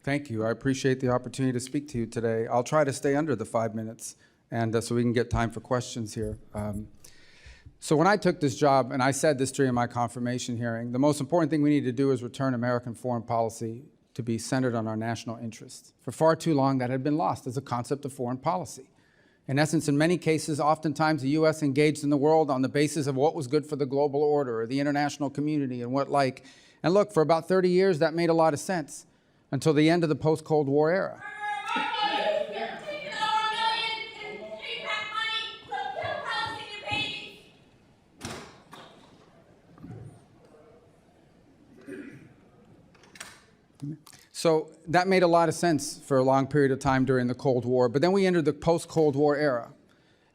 Thank you. I appreciate the opportunity to speak to you today. I'll try to stay under the 5 minutes, and so we can get time for questions here. So when I took this job, and I said this during my confirmation hearing, the most important thing we need to do is return American foreign policy to be centered on our national interests. For far too long, that had been lost as a concept of foreign policy. In essence, in many cases, oftentimes the U.S. engaged in the world on the basis of what was good for the global order or the international community and what like. And look, for about 30 years, that made a lot of sense until the end of the post-Cold War era. So that made a lot of sense for a long period of time during the Cold War, but then we entered the post-Cold War era,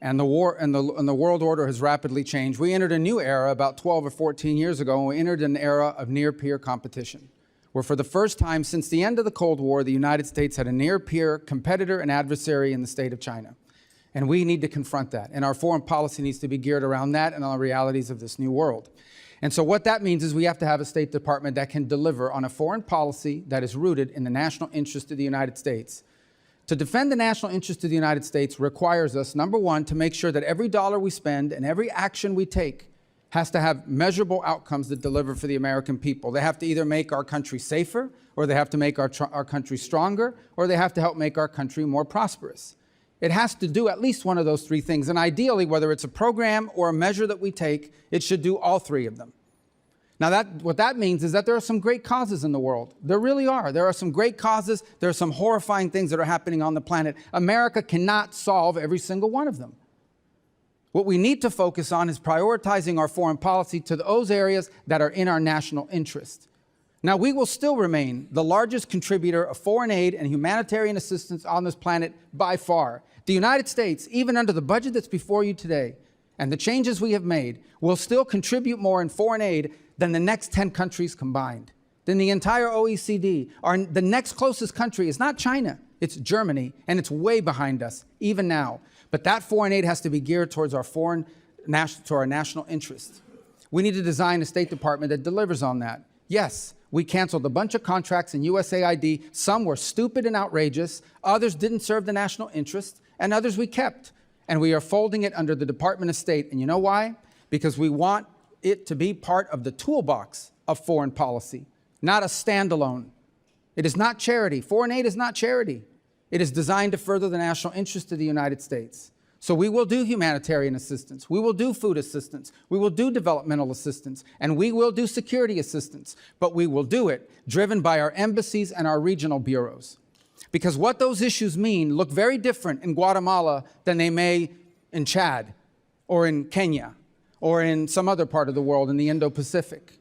and the world order has rapidly changed. We entered a new era about 12 or 14 years ago, and we entered an era of near-peer competition, where for the first time since the end of the Cold War, the United States had a near-peer competitor and adversary in the state of China. And we need to confront that, and our foreign policy needs to be geared around that and on the realities of this new world. And so what that means is we have to have a State Department that can deliver on a foreign policy that is rooted in the national interest of the United States. To defend the national interest of the United States requires us, number one, to make sure that every dollar we spend and every action we take has to have measurable outcomes that deliver for the American people. They have to either make our country safer, or they have to make our country stronger, or they have to help make our country more prosperous. It has to do at least one of those three things. And ideally, whether it's a program or a measure that we take, it should do all three of them. Now, what that means is that there are some great causes in the world. There really are. There are some great causes. There are some horrifying things that are happening on the planet. America cannot solve every single one of them. What we need to focus on is prioritizing our foreign policy to those areas that are in our national interest. Now, we will still remain the largest contributor of foreign aid and humanitarian assistance on this planet by far. The United States, even under the budget that's before you today, and the changes we have made, will still contribute more in foreign aid than the next 10 countries combined, than the entire OECD. The next closest country is not China, it's Germany, and it's way behind us, even now. But that foreign aid has to be geared towards our national interest. We need to design a State Department that delivers on that. Yes, we canceled a bunch of contracts in USAID. Some were stupid and outrageous. Others didn't serve the national interest, and others we kept. And we are folding it under the Department of State. And you know why? Because we want it to be part of the toolbox of foreign policy, not a standalone. It is not charity. Foreign aid is not charity. It is designed to further the national interest of the United States. So we will do humanitarian assistance. We will do food assistance. We will do developmental assistance. And we will do security assistance. But we will do it driven by our embassies and our regional bureaus. Because what those issues mean look very different in Guatemala than they may in Chad or in Kenya or in some other part of the world in the Indo-Pacific.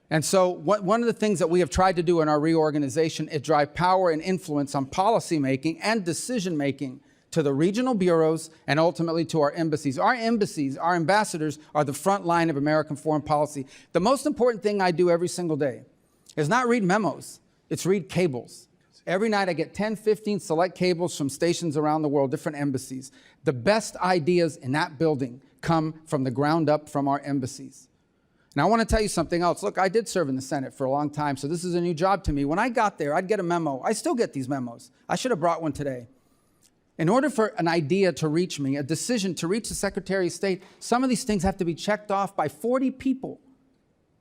And so one of the things that we have tried to do in our reorganization is drive power and influence on policymaking and decision-making to the regional bureaus and ultimately to our embassies. Our embassies, our ambassadors, are the front line of American foreign policy. The most important thing I do every single day is not read memos, it's read cables. Every night I get 10, 15 select cables from stations around the world, different embassies. The best ideas in that building come from the ground up from our embassies. Now, I want to tell you something else. Look, I did serve in the Senate for a long time, so this is a new job to me. When I got there, I'd get a memo. I still get these memos. I should have brought one today. In order for an idea to reach me, a decision to reach the Secretary of State, some of these things have to be checked off by 40 people,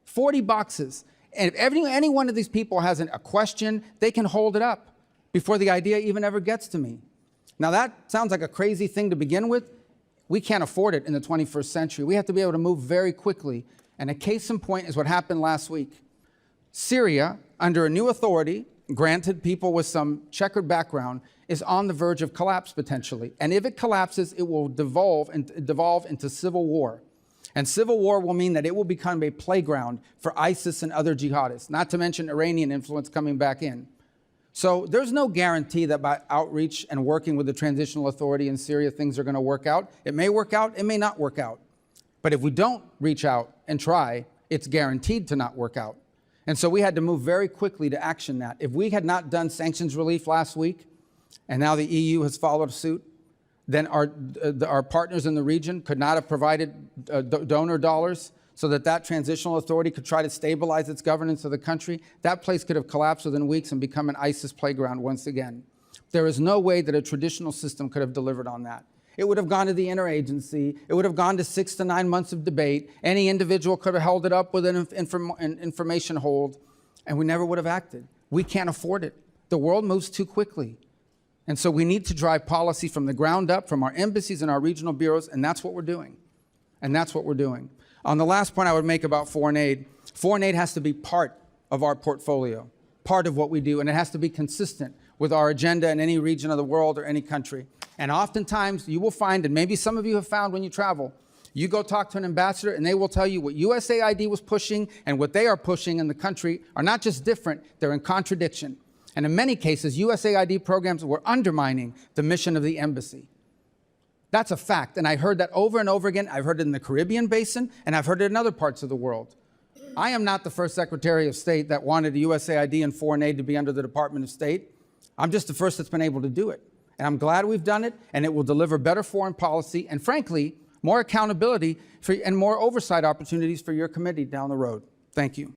40 boxes. And if any one of these people has a question, they can hold it up before the idea even ever gets to me. Now, that sounds like a crazy thing to begin with. We can't afford it in the 21st century. We have to be able to move very quickly. And a case in point is what happened last week. Syria, under a new authority, granted people with some checkered background, is on the verge of collapse potentially. And if it collapses, it will devolve into civil war. And civil war will mean that it will become a playground for ISIS and other jihadists, not to mention Iranian influence coming back in. So there's no guarantee that by outreach and working with the transitional authority in Syria, things are going to work out. It may work out, it may not work out. But if we don't reach out and try, it's guaranteed to not work out. And so we had to move very quickly to action that. If we had not done sanctions relief last week, and now the EU has followed suit, then our partners in the region could not have provided donor dollars so that that transitional authority could try to stabilize its governance of the country, that place could have collapsed within weeks and become an ISIS playground once again. There is no way that a traditional system could have delivered on that. It would have gone to the interagency. It would have gone to 6 to 9 months of debate. Any individual could have held it up with an information hold, and we never would have acted. We can't afford it. The world moves too quickly. And so we need to drive policy from the ground up, from our embassies and our regional bureaus, and that's what we're doing. And that's what we're doing. On the last point I would make about foreign aid has to be part of our portfolio, part of what we do, and it has to be consistent with our agenda in any region of the world or any country. And oftentimes you will find, and maybe some of you have found when you travel, you go talk to an ambassador and they will tell you what USAID was pushing and what they are pushing in the country are not just different, they're in contradiction. And in many cases, USAID programs were undermining the mission of the embassy. That's a fact, and I heard that over and over again. I've heard it in the Caribbean basin, and I've heard it in other parts of the world. I am not the first Secretary of State that wanted USAID and foreign aid to be under the Department of State. I'm just the first that's been able to do it. And I'm glad we've done it, and it will deliver better foreign policy and, frankly, more accountability and more oversight opportunities for your committee down the road. Thank you.